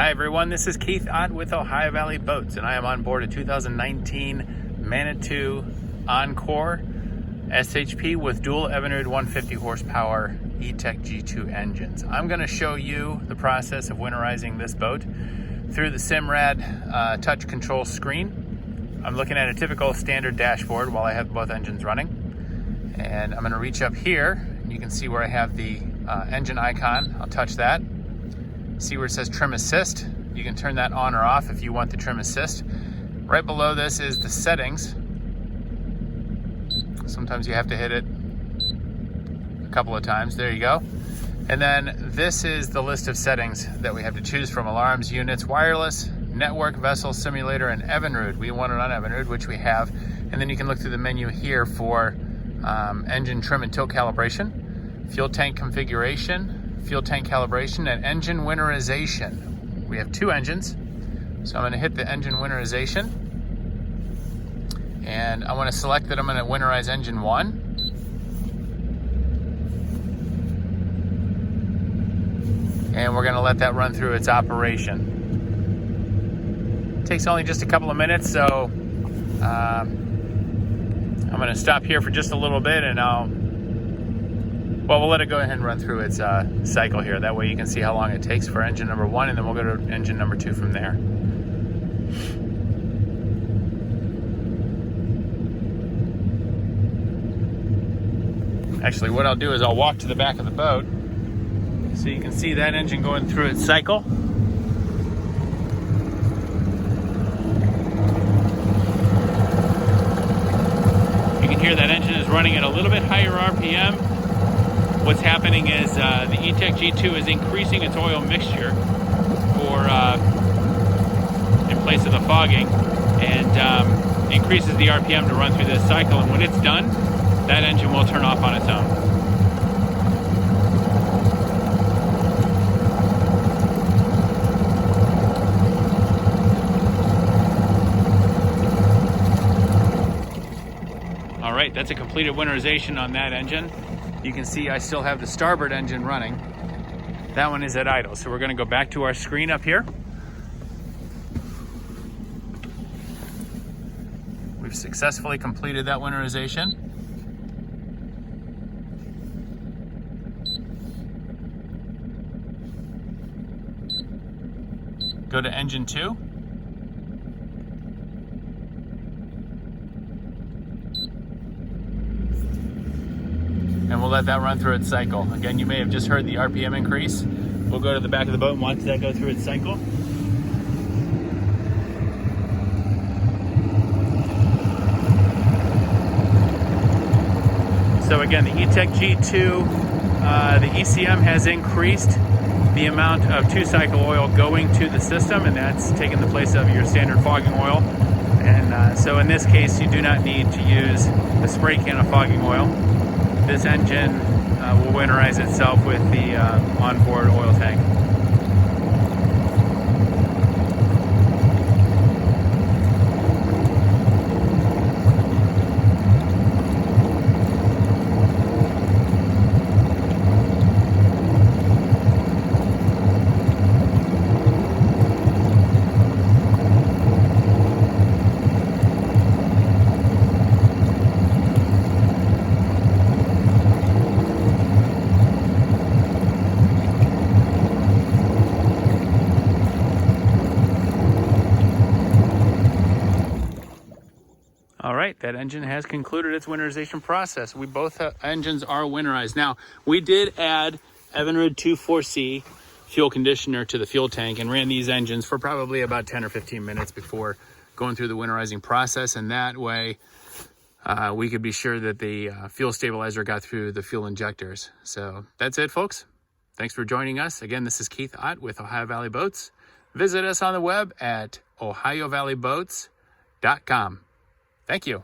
Hi everyone, this is Keith Ott with Ohio Valley Boats, and I am on board a 2019 Manitou Encore SHP with dual Evinrude 150 horsepower E-TEC G2 engines. I'm going to show you the process of winterizing this boat through the Simrad touch control screen. I'm looking at a typical standard dashboard while I have both engines running, and I'm going to reach up here and you can see where I have the engine icon. I'll touch that. See where it says trim assist. You can turn that on or off if you want the trim assist. Right below this is the settings. Sometimes you have to hit it a couple of times. There you go. And then this is the list of settings that we have to choose from: alarms, units, wireless, network, vessel, simulator, and Evinrude. We want it on Evinrude, which we have. And then you can look through the menu here for engine trim and tilt calibration, fuel tank configuration, fuel tank calibration, and engine winterization. We have two engines, so I'm going to hit the engine winterization, and I want to select that I'm going to winterize engine 1, and we're going to let that run through its operation. It takes only just a couple of minutes, so I'm going to stop here for just a little bit, and we'll let it go ahead and run through its cycle here. That way you can see how long it takes for engine number 1, and then we'll go to engine number 2 from there. Actually, what I'll do is I'll walk to the back of the boat so you can see that engine going through its cycle. You can hear that engine is running at a little bit higher RPM. What's happening is the E-TEC G2 is increasing its oil mixture in place of the fogging, and increases the RPM to run through this cycle. And when it's done, that engine will turn off on its own. All right, that's a completed winterization on that engine. You can see I still have the starboard engine running. That one is at idle. So we're going to go back to our screen up here. We've successfully completed that winterization. Go to engine 2. And we'll let that run through its cycle. Again, you may have just heard the RPM increase. We'll go to the back of the boat and watch that go through its cycle. So again, the E-TEC G2, the ECM has increased the amount of 2-cycle oil going to the system, and that's taken the place of your standard fogging oil. And so in this case, you do not need to use the spray can of fogging oil. This engine will winterize itself with the onboard oil tank. All right, that engine has concluded its winterization process. Both engines are winterized. Now, we did add Evinrude 2.4C fuel conditioner to the fuel tank and ran these engines for probably about 10 or 15 minutes before going through the winterizing process. And that way, we could be sure that the fuel stabilizer got through the fuel injectors. So that's it, folks. Thanks for joining us. Again, this is Keith Ott with Ohio Valley Boats. Visit us on the web at ohiovalleyboats.com. Thank you.